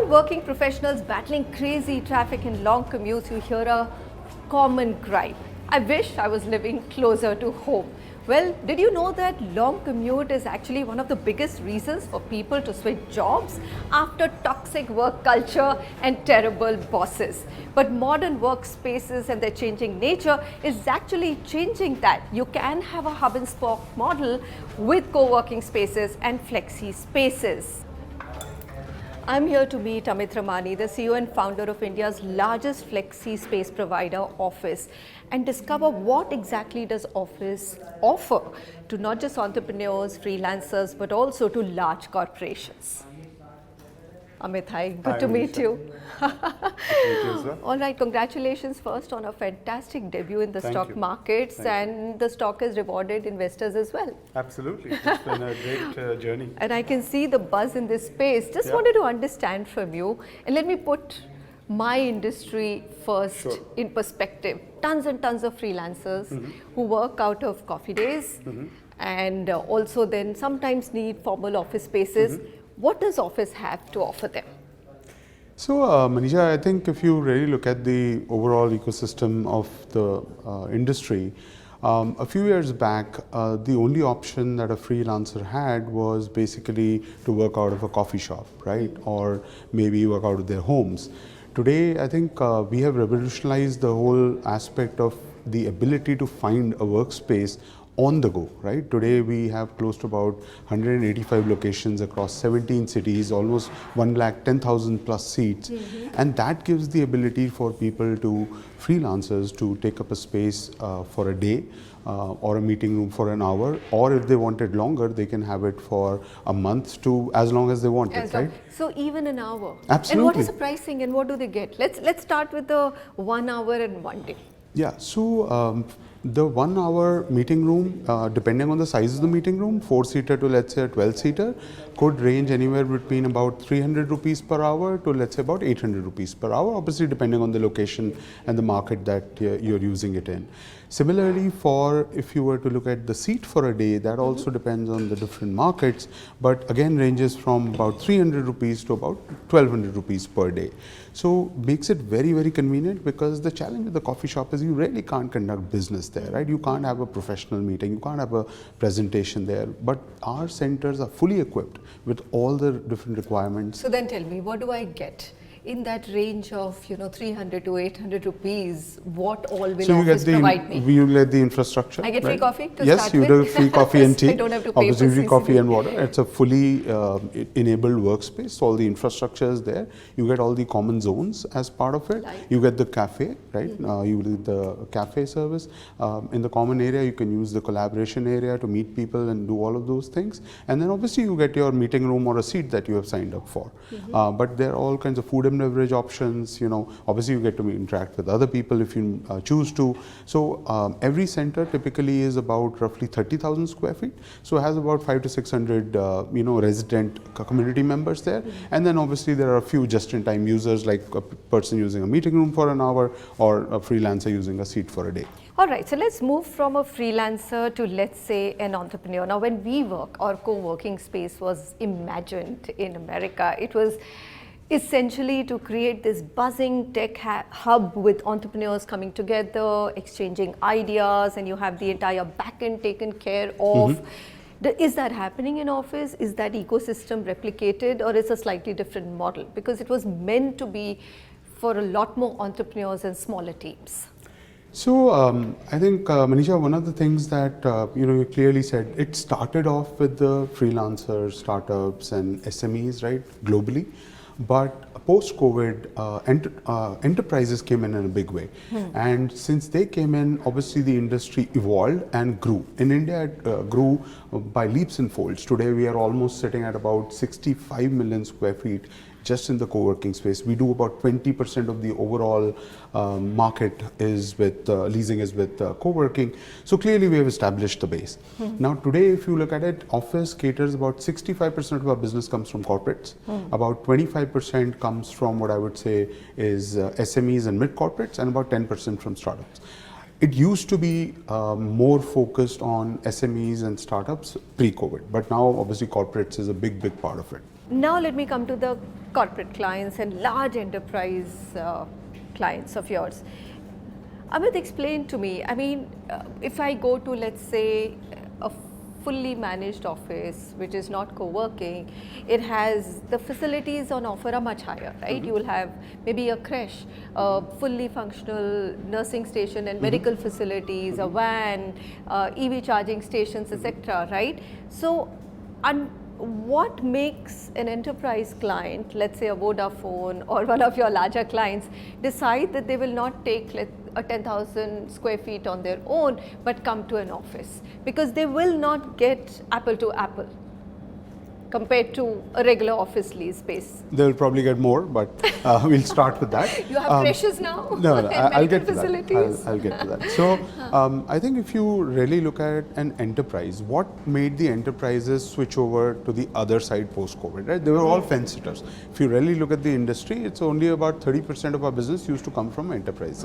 all working professionals battling crazy traffic and long commutes, you hear a common gripe. I wish I was living closer to home. Well, did you know that long commute is actually one of the biggest reasons for people to switch jobs after toxic work culture and terrible bosses? But modern workspaces and their changing nature is actually changing that. You can have a hub and spoke model with co-working spaces and flexi spaces. I'm here to meet Amit Ramani, the CEO and founder of India's largest flexi space provider, Awfis, and discover what exactly does Awfis offer to not just entrepreneurs, freelancers, but also to large corporations. Amit, hi, good to meet you. Thank you, sir. All right, congratulations first on a fantastic debut in the stock markets, and the stock has rewarded investors as well. Absolutely, it's been a great journey. And I can see the buzz in this space. Just wanted to understand from you, and let me put my industry first in perspective. Tons and tons of freelancers who work out of coffee days and also then sometimes need formal office spaces. What does Awfis have to offer them? So, Manisha, I think if you really look at the overall ecosystem of the industry, a few years back, the only option that a freelancer had was basically to work out of a coffee shop, right? Or maybe work out of their homes. Today, I think we have revolutionized the whole aspect of the ability to find a workspace on the go, right? Today we have close to about 185 locations across 17 cities, almost 110,000 plus seats. And that gives the ability for people freelancers to take up a space for a day or a meeting room for an hour, or if they want it longer, they can have it for a month to as long as they want it, right? So even an hour. Absolutely. And what is the pricing and what do they get? Let's start with the 1 hour and 1 day. Yeah, so the 1 hour meeting room, depending on the size of the meeting room, 4-seater to let's say a 12-seater, could range anywhere between about 300 rupees per hour to let's say about 800 rupees per hour, obviously depending on the location and the market that you're using it in. Similarly, if you were to look at the seat for a day, that also depends on the different markets, but again ranges from about 300 rupees to about 1200 rupees per day. So makes it very, very convenient, because the challenge with the coffee shop is you really can't conduct business there, right? You can't have a professional meeting, you can't have a presentation there, but our centers are fully equipped with all the different requirements. So then tell me, what do I get? In that range of 300 to 800 rupees, what all will Awfis provide me? You get the infrastructure. I get free coffee to yes, start you with? do free coffee and tea. I don't have to pay obviously for free coffee CCTV. and water. It's a fully enabled workspace. So all the infrastructure is there. You get all the common zones as part of it. You get the cafe, right? You get the cafe service. In the common area, you can use the collaboration area to meet people and do all of those things. And then obviously you get your meeting room or a seat that you have signed up for. But there are all kinds of food and beverage options. Obviously you get to interact with other people if you choose to. So every center typically is about roughly 30,000 square feet. So it has about 500 to 600 resident community members there. And then obviously there are a few just-in-time users, like a person using a meeting room for an hour or a freelancer using a seat for a day. All right, so let's move from a freelancer to, let's say, an entrepreneur. Now, when WeWork or co-working space was imagined in America, it was essentially to create this buzzing tech hub with entrepreneurs coming together, exchanging ideas, and you have the entire backend taken care of. Is that happening in Awfis? Is that ecosystem replicated, or is a slightly different model? Because it was meant to be for a lot more entrepreneurs and smaller teams. So I think, Manisha, one of the things that you clearly said, it started off with the freelancers, startups and SMEs, right, globally. But post-COVID, enterprises came in a big way. And since they came in, obviously the industry evolved and grew. In India, it grew by leaps and folds. Today, we are almost sitting at about 65 million square feet just in the co-working space. We do about 20% of the overall market is with leasing is with co-working. So clearly we have established the base. Now today, if you look at it, Awfis caters about 65% of our business comes from corporates. About 25% comes from what I would say is SMEs and mid-corporates, and about 10% from startups. It used to be more focused on SMEs and startups pre-COVID, but now obviously corporates is a big part of it. Now let me come to the corporate clients and large enterprise clients of yours. Amit, explain to me, I mean, if I go to, let's say, a fully managed office, which is not co-working, it has, the facilities on offer are much higher, right? You will have maybe a creche, a fully functional nursing station and medical facilities, a van, EV charging stations, etc., right? So, what makes an enterprise client, let's say a Vodafone or one of your larger clients, decide that they will not take a 10,000 square feet on their own, but come to an office? Because they will not get apple to apple compared to a regular office lease space. They'll probably get more, but we'll start with that. You have creches now? No, I'll medical get to facilities? that. I'll get to that. So I think if you really look at an enterprise, what made the enterprises switch over to the other side post-COVID, right? They were all fence sitters. If you really look at the industry, it's only about 30% of our business used to come from enterprises.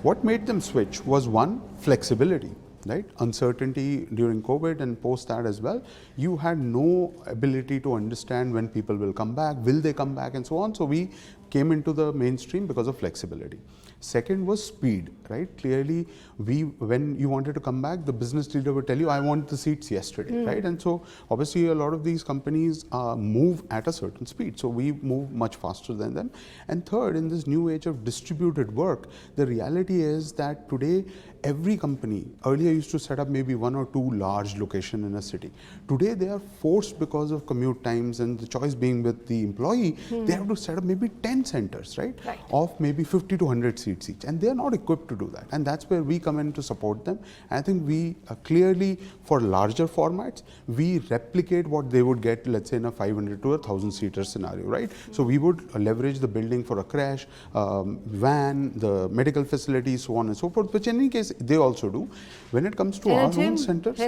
What made them switch was, one, flexibility. Right? Uncertainty during COVID and post that as well. You had no ability to understand when people will come back, will they come back, and so on. So we came into the mainstream because of flexibility. Second was speed, right? Clearly, when you wanted to come back, the business leader would tell you, I want the seats yesterday, right? And so obviously a lot of these companies move at a certain speed. So we move much faster than them. And third, in this new age of distributed work, the reality is that today, every company earlier used to set up maybe 1 or 2 large locations in a city. Today they are forced, because of commute times and the choice being with the employee, they have to set up maybe 10 centers, right? Of maybe 50 to 100 seats each, and they are not equipped to do that, and that's where we come in to support them. I think we clearly, for larger formats, we replicate what they would get, let's say, in a 500 to 1,000 seater scenario, right? So we would leverage the building for a crash, van, the medical facilities, so on and so forth, which in any case they also do. When it comes to our own centers,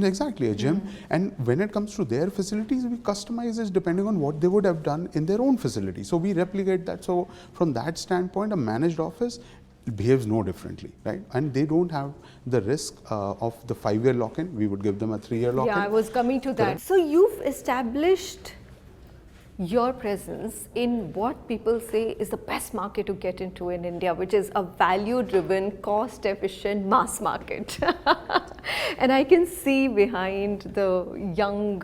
exactly, a gym, and when it comes to their facilities, we customize it depending on what they would have done in their own facility. So we replicate that. So from that standpoint, a managed office behaves no differently, right? And they don't have the risk of the 5-year lock-in. We would give them a 3-year lock-in. Yeah, I was coming to that. Correct. So you've established your presence in what people say is the best market to get into in India, which is a value-driven, cost-efficient mass market. And I can see behind the young,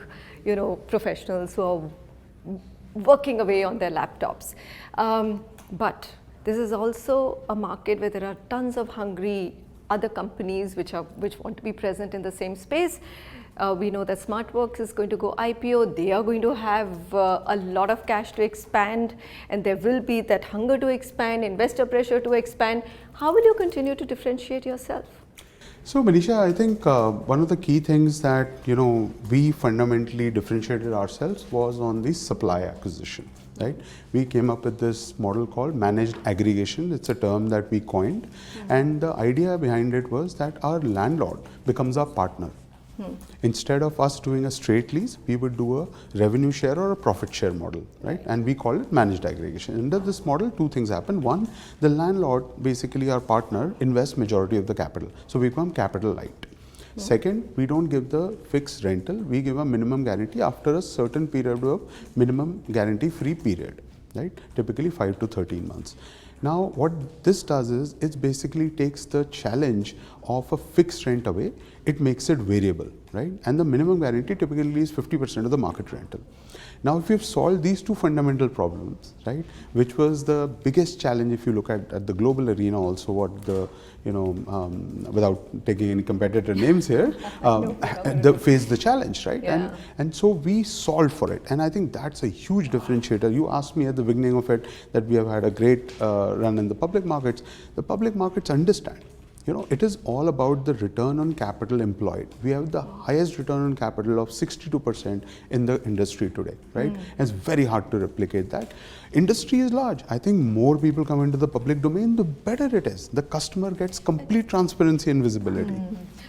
professionals who are working away on their laptops. But this is also a market where there are tons of hungry other companies which want to be present in the same space. We know that SmartWorks is going to go IPO. They are going to have a lot of cash to expand, and there will be that hunger to expand, investor pressure to expand. How will you continue to differentiate yourself? So Manisha, I think one of the key things that we fundamentally differentiated ourselves was on the supply acquisition. Right? We came up with this model called managed aggregation. It's a term that we coined, and the idea behind it was that our landlord becomes our partner. Instead of us doing a straight lease, we would do a revenue share or a profit share model, right? And we call it managed aggregation. Under this model, 2 things happen. One, the landlord, basically our partner, invests majority of the capital. So we become capital light. Second, we don't give the fixed rental. We give a minimum guarantee after a certain period of minimum guarantee free period, right? Typically 5 to 13 months. Now, what this does is it basically takes the challenge of a fixed rent away. It makes it variable, right? And the minimum guarantee typically is 50% of the market rental. Now, if you've solved these 2 fundamental problems, right, which was the biggest challenge if you look at the global arena also, what the, without taking any competitor names here, face the challenge, right? Yeah. And so we solved for it. And I think that's a huge differentiator. You asked me at the beginning of it that we have had a great run in the public markets. The public markets understand. It is all about the return on capital employed. We have the highest return on capital of 62% in the industry today, right? And it's very hard to replicate that. Industry is large. I think more people come into the public domain, the better it is. The customer gets complete transparency and visibility.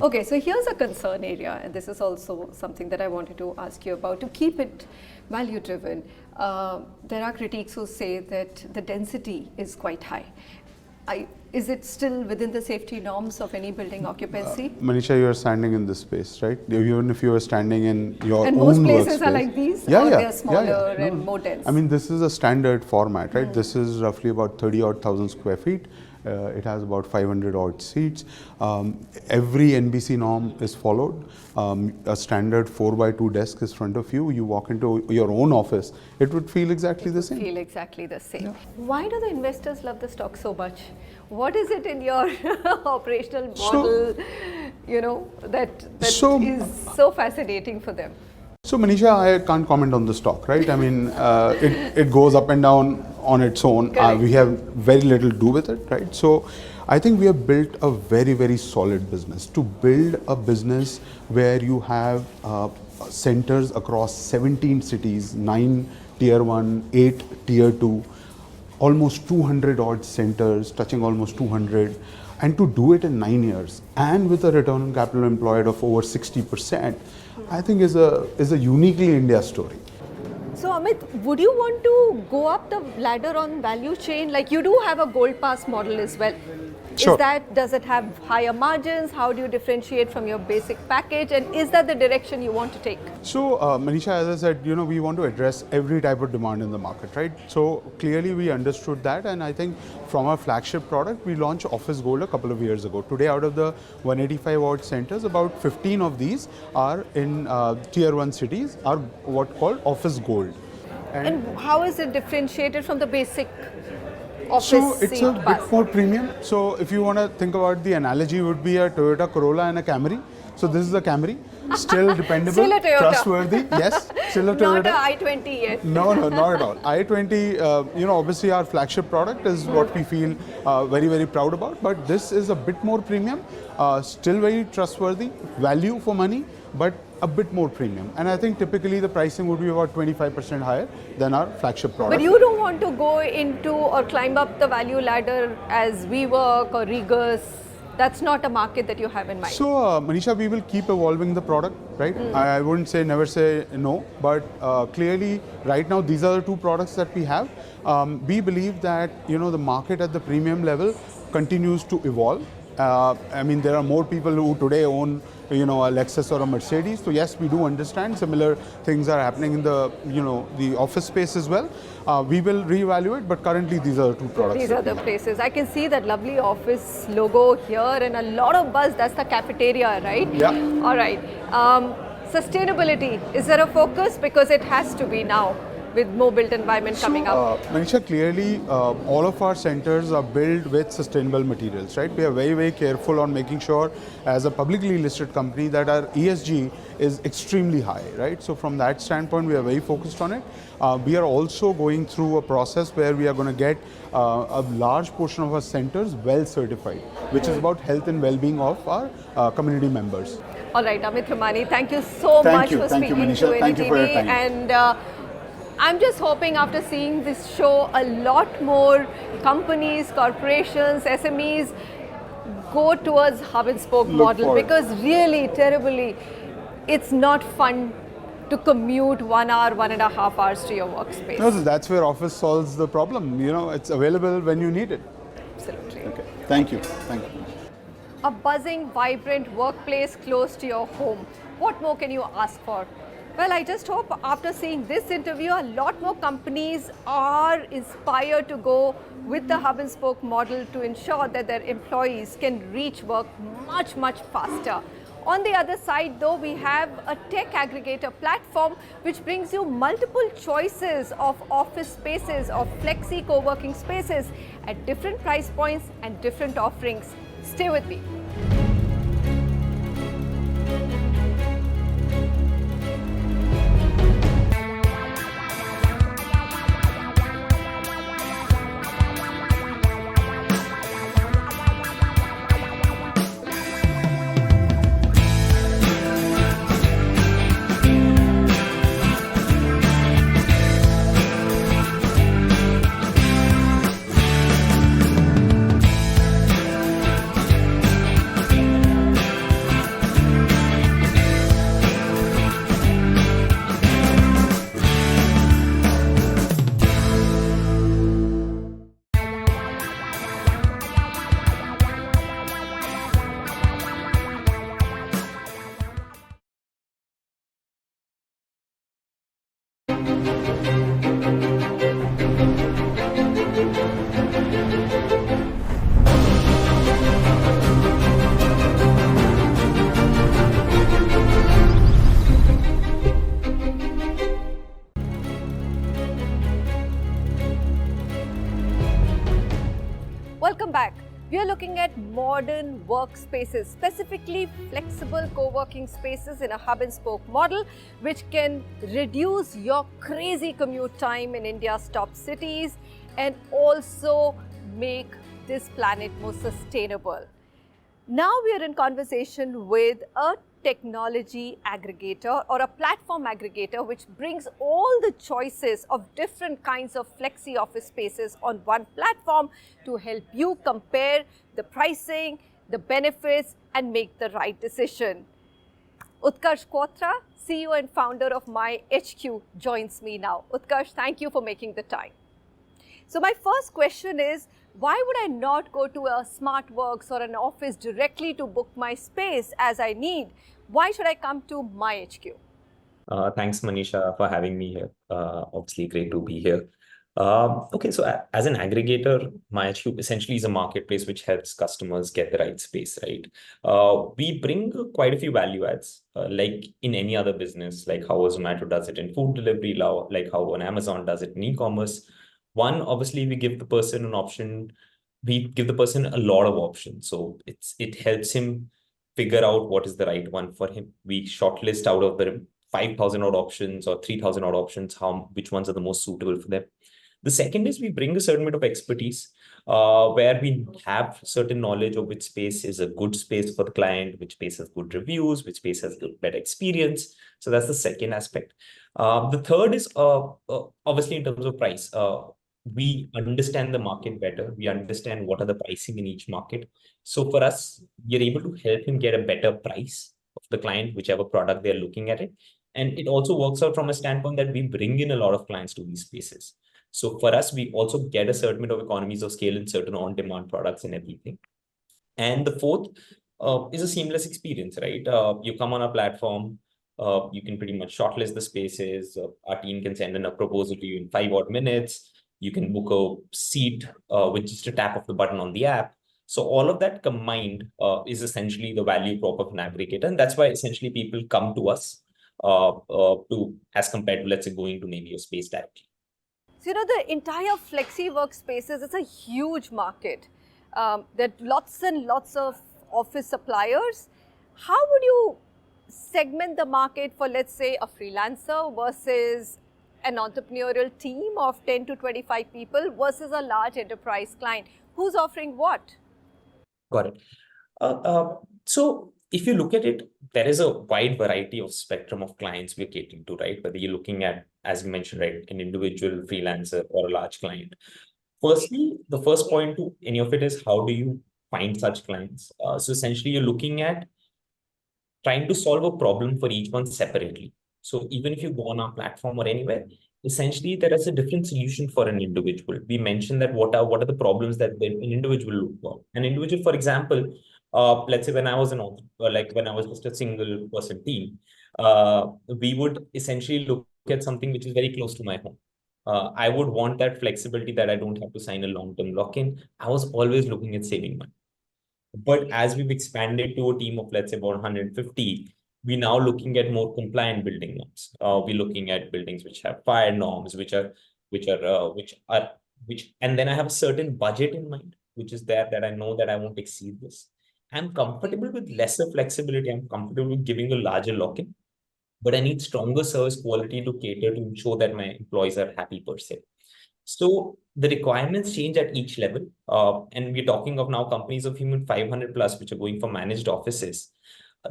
Okay, so here's a concern area, and this is also something that I wanted to ask you about. To keep it value driven, there are critics who say that the density is quite high. Is it still within the safety norms of any building occupancy? Manisha, you are standing in this space, right? Even if you are standing in your and own most places workspace, are like these, yeah, or yeah, they are smaller yeah, yeah. and more dense? I mean, this is a standard format, right? This is roughly about 30,000 square feet. It has about 500 odd seats. Every NBC norm is followed. A standard 4x2 desk is front of you. You walk into your own office, it would feel exactly the same. Feel exactly the same. Yeah. Why do the investors love the stock so much? What is it in your operational model, that is so fascinating for them? So Manisha, I can't comment on the stock, right? I mean, it goes up and down on its own. We have very little to do with it, right? So I think we have built a very, very solid business. To build a business where you have centers across 17 cities, 9 tier 1, 8 tier 2, almost 200 odd centers, touching almost 200, and to do it in 9 years and with a return on capital employed of over 60%, I think is a uniquely India story. So Amit, would you want to go up the ladder on value chain? Like you do have a gold pass model as well. Sure. Does it have higher margins? How do you differentiate from your basic package? And is that the direction you want to take? So Manisha, as I said, we want to address every type of demand in the market, right? So clearly we understood that, and I think from our flagship product, we launched Office Gold a couple of years ago. Today, out of the 185 odd centers, about 15 of these are in tier 1 cities, are what called Office Gold. And how is it differentiated from the basic Office So it's a pass? bit more premium. So if you want to think about the analogy, would be a Toyota Corolla and a Camry. So this is a Camry, still dependable, Still a Toyota. trustworthy. Yes, still a Toyota. Not a i20 yet. No, not at all. i20, obviously our flagship product is what we feel very, very proud about. But this is a bit more premium, still very trustworthy, value for money, but a bit more premium. And I think typically the pricing would be about 25% higher than our flagship product. But you don't want to go into or climb up the value ladder as WeWork or Regus. That's not a market that you have in mind. So Manisha, we will keep evolving the product, right? I wouldn't say never say no, but clearly right now these are the two products that we have. We believe that the market at the premium level continues to evolve. I mean, there are more people who today own a Lexus or a Mercedes. So yes, we do understand similar things are happening in the the office space as well. We will reevaluate, but currently these are the two products. These are the places. I can see that lovely office logo here and a lot of buzz. That's the cafeteria, right? Yeah. All right. Sustainability, is there a focus? Because it has to be now with more built environment coming up. Manisha, clearly all of our centers are built with sustainable materials, right? We are very, very careful on making sure as a publicly listed company that our ESG is extremely high, right? So from that standpoint, we are very focused on it. We are also going through a process where we are going to get a large portion of our centers well certified, which is about health and well-being of our community members. All right, Amit Ramani, thank you so much for speaking to NDTV. Thank you for your time. And I'm just hoping after seeing this show, a lot more companies, corporations, SMEs go towards hub and spoke model, because really, terribly, it's not fun to commute 1 hour, 1.5 hours to your workspace. No, so that's where Office solves the problem. It's available when you need it. Absolutely. Okay. Thank you. Thank you. A buzzing, vibrant workplace close to your home. What more can you ask for? Well, I just hope after seeing this interview, a lot more companies are inspired to go with the hub and spoke model to ensure that their employees can reach work much, much faster. On the other side though, we have a tech aggregator platform which brings you multiple choices of office spaces, of flexi co-working spaces at different price points and different offerings. Stay with me. looking at modern workspaces, specifically flexible co-working spaces in a hub and spoke model, which can reduce your crazy commute time in India's top cities and also make this planet more sustainable. Now we are in conversation with a technology aggregator or a platform aggregator which brings all the choices of different kinds of flexi office spaces on one platform to help you compare the pricing, the benefits and make the right decision. Utkarsh Kawatra, CEO and founder of myHQ, joins me now. Utkarsh, thank you for making the time. So my first question is, why would I not go to a SmartWorks or an office directly to book my space as I need? Why should I come to myHQ? Thanks, Manisha, for having me here. Obviously, great to be here. Okay, so as an aggregator, myHQ essentially is a marketplace which helps customers get the right space, right? We bring quite a few value adds, like in any other business, like how a Zomato does it in food delivery, like how an Amazon does it in e-commerce. One, obviously, we give the person an option. We give the person a lot of options. So it helps him figure out what is the right one for him. We shortlist out of the 5,000 odd options or 3,000 odd options, which ones are the most suitable for them. The second is we bring a certain bit of expertise where we have certain knowledge of which space is a good space for the client, which space has good reviews, which space has a better experience. So that's the second aspect. The third is obviously in terms of price. We understand the market better. We understand what are the pricing in each market. So for us, we are able to help him get a better price of the client, whichever product they're looking at it. And it also works out from a standpoint that we bring in a lot of clients to these spaces. So for us, we also get a certain bit of economies of scale in certain on-demand products and everything. And the fourth is a seamless experience, right? You come on our platform, you can pretty much shortlist the spaces. Our team can send in a proposal to you in 5 odd minutes. You can book a seat with just a tap of the button on the app. So all of that combined is essentially the value prop of an aggregator. And that's why essentially people come to us as compared to, let's say, going to maybe a space directly. So, the entire flexi workspaces is a huge market. There are lots and lots of office suppliers. How would you segment the market for, let's say, a freelancer versus an entrepreneurial team of 10 to 25 people versus a large enterprise client? Who's offering what? Got it. So if you look at it, there is a wide variety of spectrum of clients we're catering to, right? Whether you're looking at, as you mentioned, right, an individual freelancer or a large client. Firstly, the first point to any of it is how do you find such clients? So essentially, you're looking at trying to solve a problem for each one separately. So even if you go on our platform or anywhere, essentially there is a different solution for an individual. We mentioned that what are the problems that an individual look for. An individual, for example, let's say when I was when I was just a single person team, we would essentially look at something which is very close to my home. I would want that flexibility that I don't have to sign a long-term lock-in. I was always looking at saving money. But as we've expanded to a team of, let's say, about 150, we're now looking at more compliant building norms. We're looking at buildings which have fire norms, and then I have a certain budget in mind, which is there that I know that I won't exceed this. I'm comfortable with lesser flexibility. I'm comfortable with giving a larger lock-in, but I need stronger service quality to cater to ensure that my employees are happy per se. So the requirements change at each level. And we're talking of now companies of even 500 plus, which are going for managed offices.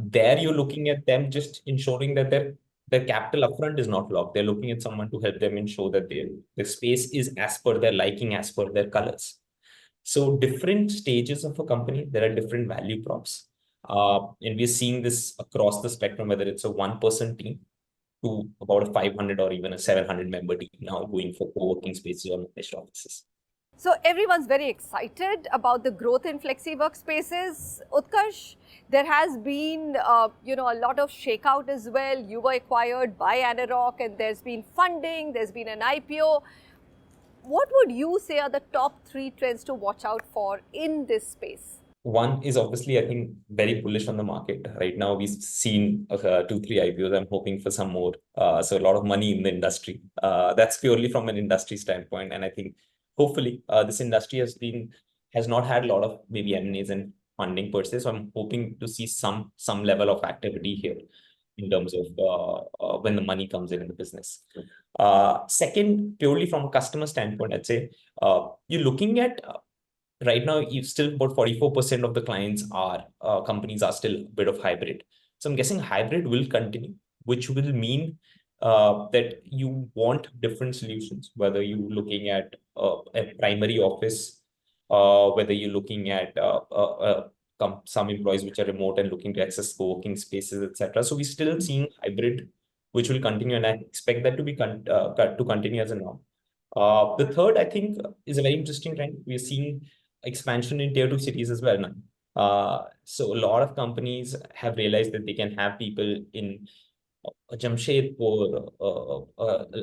There you're looking at them just ensuring that their capital upfront is not locked. They're looking at someone to help them ensure that the space is as per their liking, as per their colors. So different stages of a company, there are different value props. And we're seeing this across the spectrum, whether it's a one-person team to about a 500 or even a 700 member team now going for co-working spaces or managed offices. So everyone's very excited about the growth in flexi workspaces. Utkarsh, there has been a lot of shakeout as well. You were acquired by Anarock and there's been funding, there's been an IPO. What would you say are the top 3 trends to watch out for in this space? One is obviously, I think, very bullish on the market. Right now, we've seen 2-3 IPOs. I'm hoping for some more. So a lot of money in the industry. That's purely from an industry standpoint. And I think hopefully this industry has been has not had a lot of maybe M&As and funding per se. So I'm hoping to see some level of activity here in terms of when the money comes in the business. Second, purely from a customer standpoint, I'd say you're looking at right now, you still about 44% of the clients are companies are still a bit of hybrid. So I'm guessing hybrid will continue, which will mean that you want different solutions, whether you're looking at a primary office, whether you're looking at some employees which are remote and looking to access co-working spaces, etc. So we're still seeing hybrid, which will continue, and I expect that to be to continue as a norm. The third, I think, is a very interesting trend. We're seeing expansion in tier 2 cities as well now. So a lot of companies have realized that they can have people in Jamshedpur,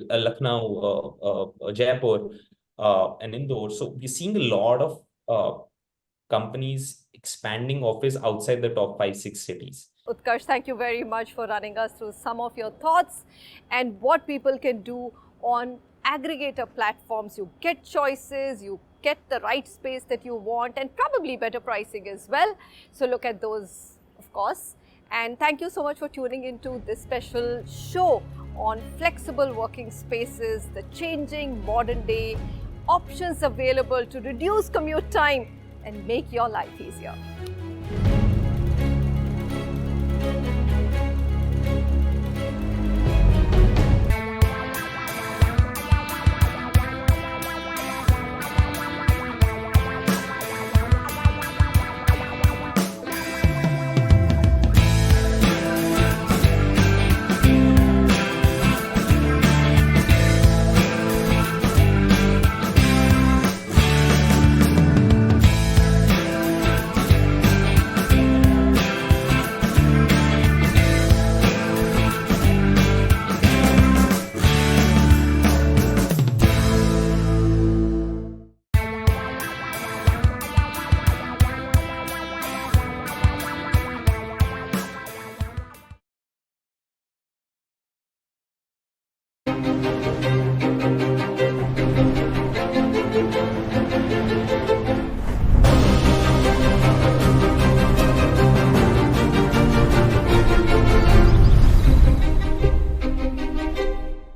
Lucknow, Jaipur, and Indore. So we're seeing a lot of companies expanding office outside the top 5-6 cities. Utkarsh, thank you very much for running us through some of your thoughts and what people can do on aggregator platforms. You get choices, you get the right space that you want, and probably better pricing as well. So look at those, of course. And thank you so much for tuning into this special show on flexible working spaces, the changing modern day options available to reduce commute time and make your life easier.